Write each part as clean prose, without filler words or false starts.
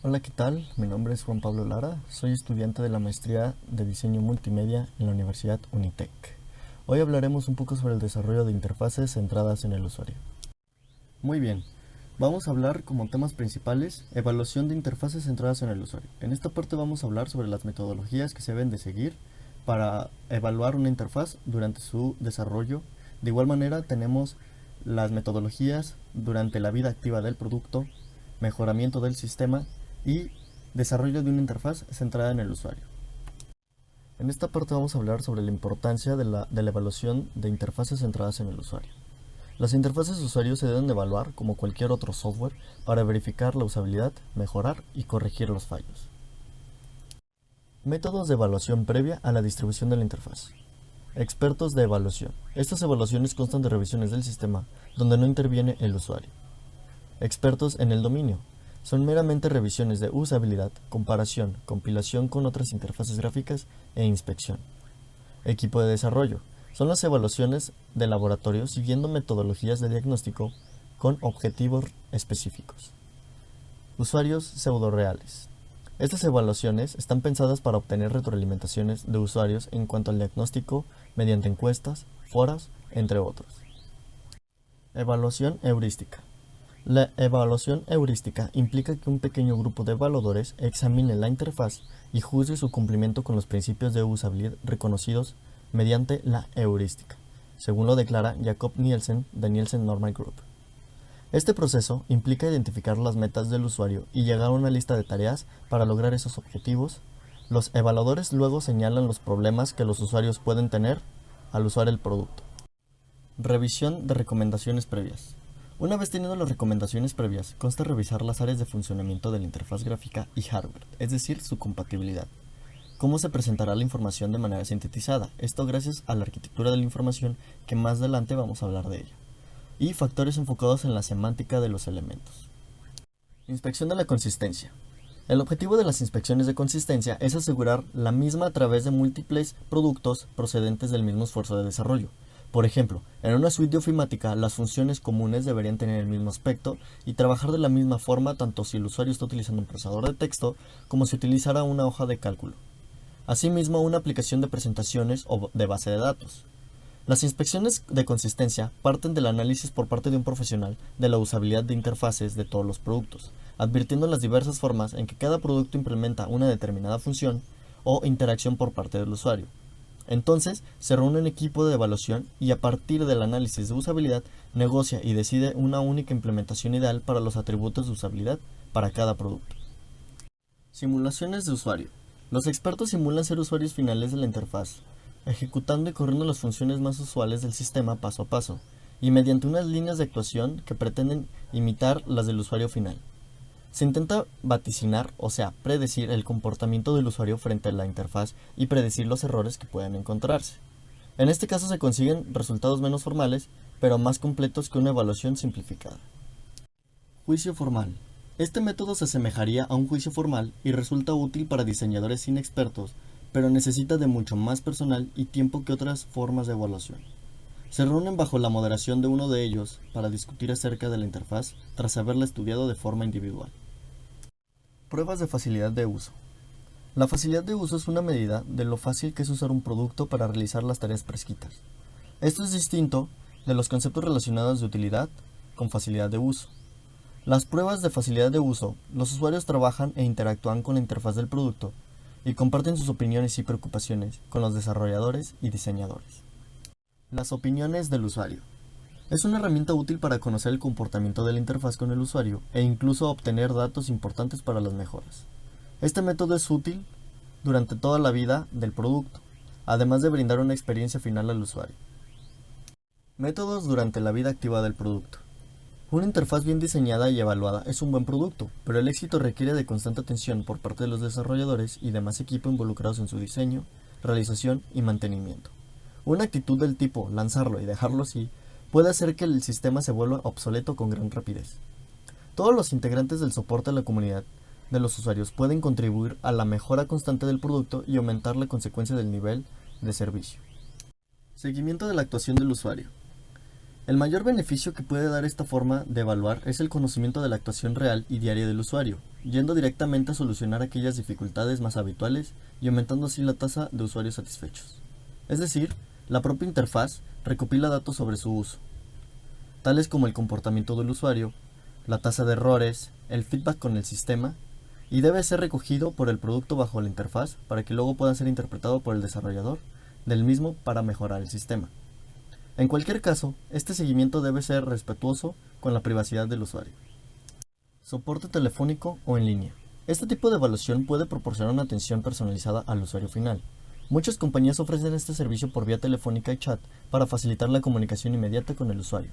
Hola, ¿qué tal? Mi nombre es Juan Pablo Lara, soy estudiante de la maestría de diseño multimedia en la Universidad Unitec. Hoy hablaremos un poco sobre el desarrollo de interfaces centradas en el usuario. Muy bien, vamos a hablar como temas principales evaluación de interfaces centradas en el usuario. En esta parte vamos a hablar sobre las metodologías que se deben de seguir para evaluar una interfaz durante su desarrollo. De igual manera tenemos las metodologías durante la vida activa del producto, mejoramiento del sistema y desarrollo de una interfaz centrada en el usuario. En esta parte vamos a hablar sobre la importancia de la evaluación de interfaces centradas en el usuario. Las interfaces de usuario se deben de evaluar como cualquier otro software para verificar la usabilidad, mejorar y corregir los fallos. Métodos de evaluación previa a la distribución de la interfaz. Expertos de evaluación. Estas evaluaciones constan de revisiones del sistema donde no interviene el usuario. Expertos en el dominio. Son meramente revisiones de usabilidad, comparación, compilación con otras interfaces gráficas e inspección. Equipo de desarrollo. Son las evaluaciones de laboratorio siguiendo metodologías de diagnóstico con objetivos específicos. Usuarios pseudoreales. Estas evaluaciones están pensadas para obtener retroalimentaciones de usuarios en cuanto al diagnóstico mediante encuestas, foros, entre otros. Evaluación heurística. La evaluación heurística implica que un pequeño grupo de evaluadores examine la interfaz y juzgue su cumplimiento con los principios de usabilidad reconocidos mediante la heurística, según lo declara Jakob Nielsen de Nielsen Normal Group. Este proceso implica identificar las metas del usuario y llegar a una lista de tareas para lograr esos objetivos. Los evaluadores luego señalan los problemas que los usuarios pueden tener al usar el producto. Revisión de recomendaciones previas. Una vez teniendo las recomendaciones previas, consta revisar las áreas de funcionamiento de la interfaz gráfica y hardware, es decir, su compatibilidad. Cómo se presentará la información de manera sintetizada, esto gracias a la arquitectura de la información que más adelante vamos a hablar de ella. Y factores enfocados en la semántica de los elementos. Inspección de la consistencia. El objetivo de las inspecciones de consistencia es asegurar la misma a través de múltiples productos procedentes del mismo esfuerzo de desarrollo. Por ejemplo, en una suite de ofimática, las funciones comunes deberían tener el mismo aspecto y trabajar de la misma forma tanto si el usuario está utilizando un procesador de texto como si utilizara una hoja de cálculo. Asimismo, una aplicación de presentaciones o de base de datos. Las inspecciones de consistencia parten del análisis por parte de un profesional de la usabilidad de interfaces de todos los productos, advirtiendo las diversas formas en que cada producto implementa una determinada función o interacción por parte del usuario. Entonces, se reúne un equipo de evaluación y a partir del análisis de usabilidad, negocia y decide una única implementación ideal para los atributos de usabilidad para cada producto. Simulaciones de usuario. Los expertos simulan ser usuarios finales de la interfaz, ejecutando y corriendo las funciones más usuales del sistema paso a paso, y mediante unas líneas de actuación que pretenden imitar las del usuario final. Se intenta vaticinar, o sea, predecir el comportamiento del usuario frente a la interfaz y predecir los errores que puedan encontrarse. En este caso se consiguen resultados menos formales, pero más completos que una evaluación simplificada. Juicio formal. Este método se asemejaría a un juicio formal y resulta útil para diseñadores inexpertos, pero necesita de mucho más personal y tiempo que otras formas de evaluación. Se reúnen bajo la moderación de uno de ellos para discutir acerca de la interfaz tras haberla estudiado de forma individual. Pruebas de facilidad de uso. La facilidad de uso es una medida de lo fácil que es usar un producto para realizar las tareas prescritas. Esto es distinto de los conceptos relacionados de utilidad con facilidad de uso. Las pruebas de facilidad de uso, los usuarios trabajan e interactúan con la interfaz del producto y comparten sus opiniones y preocupaciones con los desarrolladores y diseñadores. Las opiniones del usuario. Es una herramienta útil para conocer el comportamiento de la interfaz con el usuario e incluso obtener datos importantes para las mejoras. Este método es útil durante toda la vida del producto, además de brindar una experiencia final al usuario. Métodos durante la vida activa del producto. Una interfaz bien diseñada y evaluada es un buen producto, pero el éxito requiere de constante atención por parte de los desarrolladores y demás equipo involucrados en su diseño, realización y mantenimiento. Una actitud del tipo lanzarlo y dejarlo así puede hacer que el sistema se vuelva obsoleto con gran rapidez. Todos los integrantes del soporte de la comunidad de los usuarios pueden contribuir a la mejora constante del producto y aumentar la consecuencia del nivel de servicio. Seguimiento de la actuación del usuario. El mayor beneficio que puede dar esta forma de evaluar es el conocimiento de la actuación real y diaria del usuario. yendo directamente a solucionar aquellas dificultades más habituales y aumentando así la tasa de usuarios satisfechos. Es decir, la propia interfaz recopila datos sobre su uso, tales como el comportamiento del usuario, la tasa de errores, el feedback con el sistema, y debe ser recogido por el producto bajo la interfaz para que luego pueda ser interpretado por el desarrollador del mismo para mejorar el sistema. En cualquier caso, este seguimiento debe ser respetuoso con la privacidad del usuario. Soporte telefónico o en línea. Este tipo de evaluación puede proporcionar una atención personalizada al usuario final. Muchas compañías ofrecen este servicio por vía telefónica y chat para facilitar la comunicación inmediata con el usuario,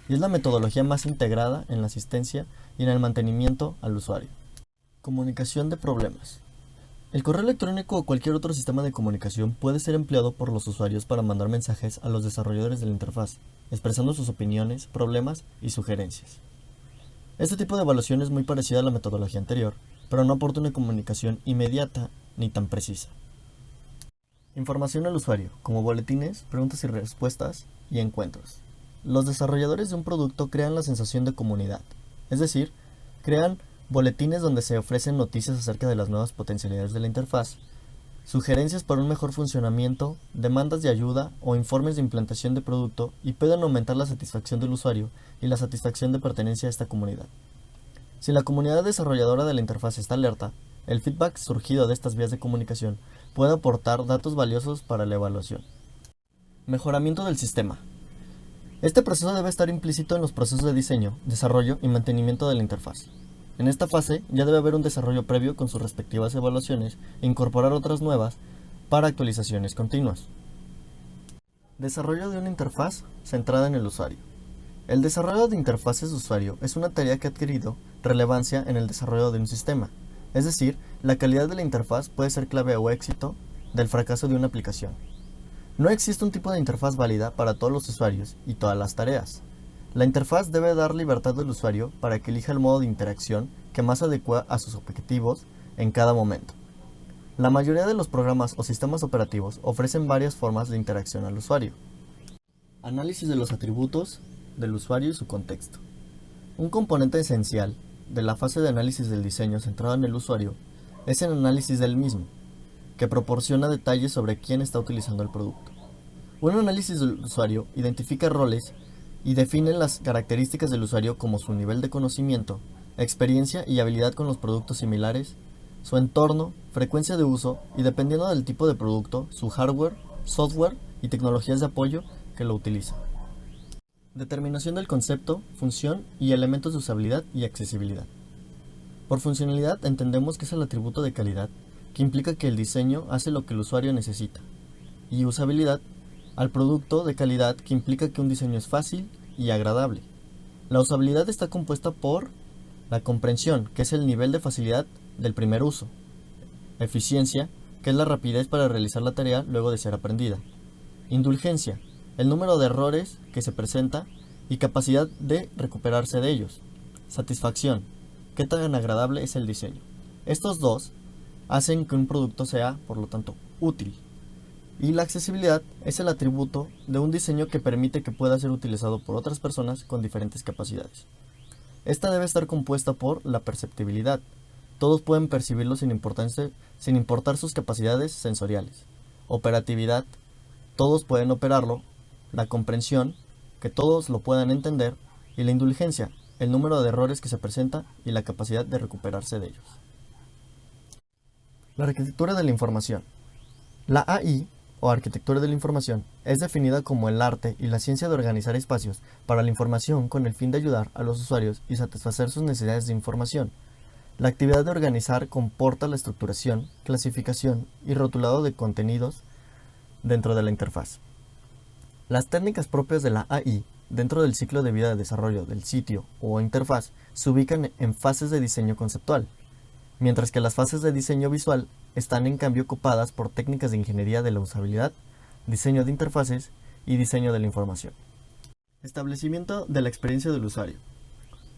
y es la metodología más integrada en la asistencia y en el mantenimiento al usuario. Comunicación de problemas. El correo electrónico o cualquier otro sistema de comunicación puede ser empleado por los usuarios para mandar mensajes a los desarrolladores de la interfaz, expresando sus opiniones, problemas y sugerencias. Este tipo de evaluación es muy parecida a la metodología anterior, pero no aporta una comunicación inmediata ni tan precisa. Información al usuario, como boletines, preguntas y respuestas y encuentros. Los desarrolladores de un producto crean la sensación de comunidad, es decir, crean boletines donde se ofrecen noticias acerca de las nuevas potencialidades de la interfaz, sugerencias para un mejor funcionamiento, demandas de ayuda o informes de implantación de producto y pueden aumentar la satisfacción del usuario y la satisfacción de pertenencia a esta comunidad. Si la comunidad desarrolladora de la interfaz está alerta, el feedback surgido de estas vías de comunicación puede aportar datos valiosos para la evaluación. Mejoramiento del sistema. Este proceso debe estar implícito en los procesos de diseño, desarrollo y mantenimiento de la interfaz. En esta fase ya debe haber un desarrollo previo con sus respectivas evaluaciones e incorporar otras nuevas para actualizaciones continuas. Desarrollo de una interfaz centrada en el usuario. El desarrollo de interfaces de usuario es una tarea que ha adquirido relevancia en el desarrollo de un sistema, es decir, la calidad de la interfaz puede ser clave o éxito del fracaso de una aplicación. No existe un tipo de interfaz válida para todos los usuarios y todas las tareas. La interfaz debe dar libertad al usuario para que elija el modo de interacción que más adecua a sus objetivos en cada momento. La mayoría de los programas o sistemas operativos ofrecen varias formas de interacción al usuario. Análisis de los atributos del usuario y su contexto. Un componente esencial de la fase de análisis del diseño centrado en el usuario es el análisis del mismo, que proporciona detalles sobre quién está utilizando el producto. Un análisis del usuario identifica roles y define las características del usuario como su nivel de conocimiento, experiencia y habilidad con los productos similares, su entorno, frecuencia de uso y dependiendo del tipo de producto, su hardware, software y tecnologías de apoyo que lo utilizan. Determinación del concepto, función y elementos de usabilidad y accesibilidad. Por funcionalidad entendemos que es el atributo de calidad que implica que el diseño hace lo que el usuario necesita, y usabilidad al producto de calidad que implica que un diseño es fácil y agradable. La usabilidad está compuesta por la comprensión, que es el nivel de facilidad del primer uso, eficiencia, que es la rapidez para realizar la tarea luego de ser aprendida, indulgencia, el número de errores que se presenta y capacidad de recuperarse de ellos, satisfacción, qué tan agradable es el diseño. Estos dos hacen que un producto sea, por lo tanto, útil. Y la accesibilidad es el atributo de un diseño que permite que pueda ser utilizado por otras personas con diferentes capacidades. Esta debe estar compuesta por la perceptibilidad. Todos pueden percibirlo sin importar sus capacidades sensoriales. Operatividad. Todos pueden operarlo. La comprensión, que todos lo puedan entender. Y la indulgencia, el número de errores que se presenta y la capacidad de recuperarse de ellos. La arquitectura de la información. La AI, o arquitectura de la información, es definida como el arte y la ciencia de organizar espacios para la información con el fin de ayudar a los usuarios y satisfacer sus necesidades de información. La actividad de organizar comporta la estructuración, clasificación y rotulado de contenidos dentro de la interfaz. Las técnicas propias de la AI dentro del ciclo de vida de desarrollo del sitio o interfaz se ubican en fases de diseño conceptual, mientras que las fases de diseño visual están en cambio ocupadas por técnicas de ingeniería de la usabilidad, diseño de interfaces y diseño de la información. Establecimiento de la experiencia del usuario.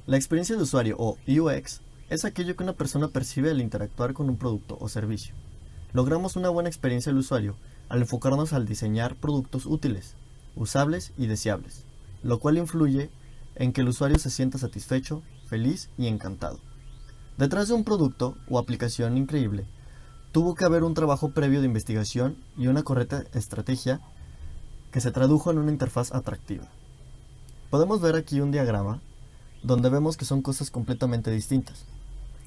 La experiencia de usuario o UX es aquello que una persona percibe al interactuar con un producto o servicio. Logramos una buena experiencia del usuario al enfocarnos al diseñar productos útiles, usables y deseables, lo cual influye en que el usuario se sienta satisfecho, feliz y encantado. Detrás de un producto o aplicación increíble, tuvo que haber un trabajo previo de investigación y una correcta estrategia que se tradujo en una interfaz atractiva. Podemos ver aquí un diagrama donde vemos que son cosas completamente distintas.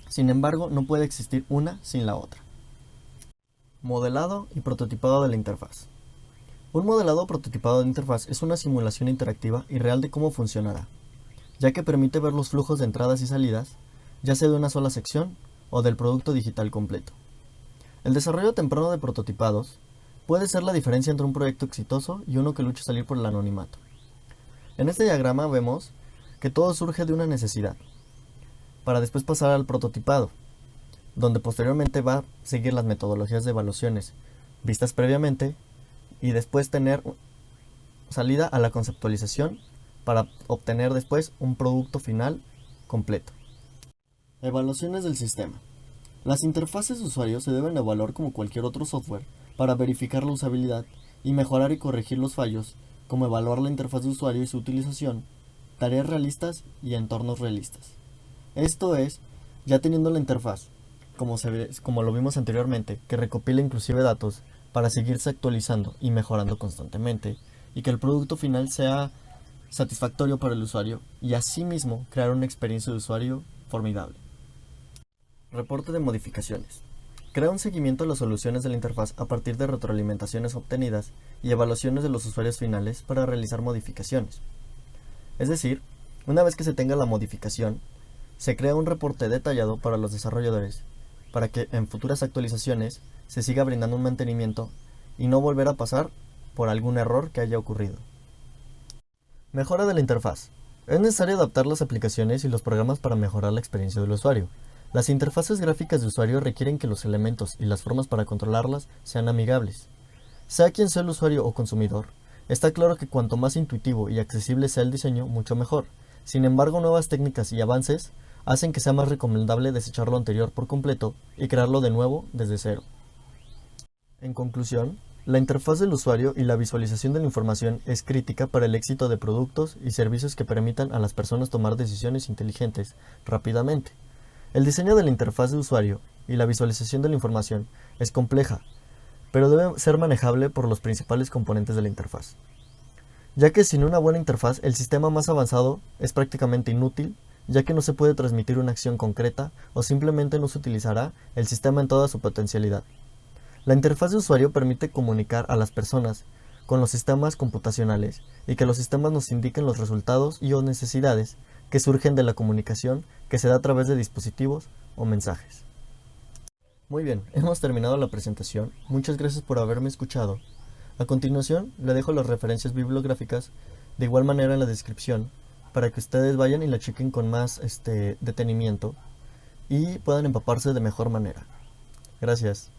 Sin embargo, no puede existir una sin la otra. Modelado y prototipado de la interfaz. Un modelado prototipado de interfaz es una simulación interactiva y real de cómo funcionará, ya que permite ver los flujos de entradas y salidas, ya sea de una sola sección o del producto digital completo. El desarrollo temprano de prototipados puede ser la diferencia entre un proyecto exitoso y uno que lucha a salir por el anonimato. En este diagrama vemos que todo surge de una necesidad, para después pasar al prototipado, donde posteriormente va a seguir las metodologías de evaluaciones vistas previamente y después tener salida a la conceptualización para obtener después un producto final completo. Evaluaciones del sistema. Las interfaces de usuario se deben evaluar como cualquier otro software para verificar la usabilidad y mejorar y corregir los fallos, como evaluar la interfaz de usuario y su utilización, tareas realistas y entornos realistas. Esto es, ya teniendo la interfaz, como lo vimos anteriormente, que recopila inclusive datos para seguirse actualizando y mejorando constantemente, y que el producto final sea satisfactorio para el usuario y asimismo crear una experiencia de usuario formidable. Reporte de modificaciones. Crea un seguimiento de las soluciones de la interfaz a partir de retroalimentaciones obtenidas y evaluaciones de los usuarios finales para realizar modificaciones. Es decir, una vez que se tenga la modificación, se crea un reporte detallado para los desarrolladores, para que en futuras actualizaciones se siga brindando un mantenimiento y no volver a pasar por algún error que haya ocurrido. Mejora de la interfaz. Es necesario adaptar las aplicaciones y los programas para mejorar la experiencia del usuario. Las interfaces gráficas de usuario requieren que los elementos y las formas para controlarlas sean amigables. Sea quien sea el usuario o consumidor, está claro que cuanto más intuitivo y accesible sea el diseño, mucho mejor. Sin embargo, nuevas técnicas y avances hacen que sea más recomendable desechar lo anterior por completo y crearlo de nuevo desde cero. En conclusión, la interfaz del usuario y la visualización de la información es crítica para el éxito de productos y servicios que permitan a las personas tomar decisiones inteligentes rápidamente. El diseño de la interfaz de usuario y la visualización de la información es compleja, pero debe ser manejable por los principales componentes de la interfaz, ya que sin una buena interfaz el sistema más avanzado es prácticamente inútil, ya que no se puede transmitir una acción concreta o simplemente no se utilizará el sistema en toda su potencialidad. La interfaz de usuario permite comunicar a las personas con los sistemas computacionales y que los sistemas nos indiquen los resultados y o necesidades que surgen de la comunicación que se da a través de dispositivos o mensajes. Muy bien, hemos terminado la presentación. Muchas gracias por haberme escuchado. A continuación, le dejo las referencias bibliográficas de igual manera en la descripción para que ustedes vayan y la chequen con más detenimiento y puedan empaparse de mejor manera. Gracias.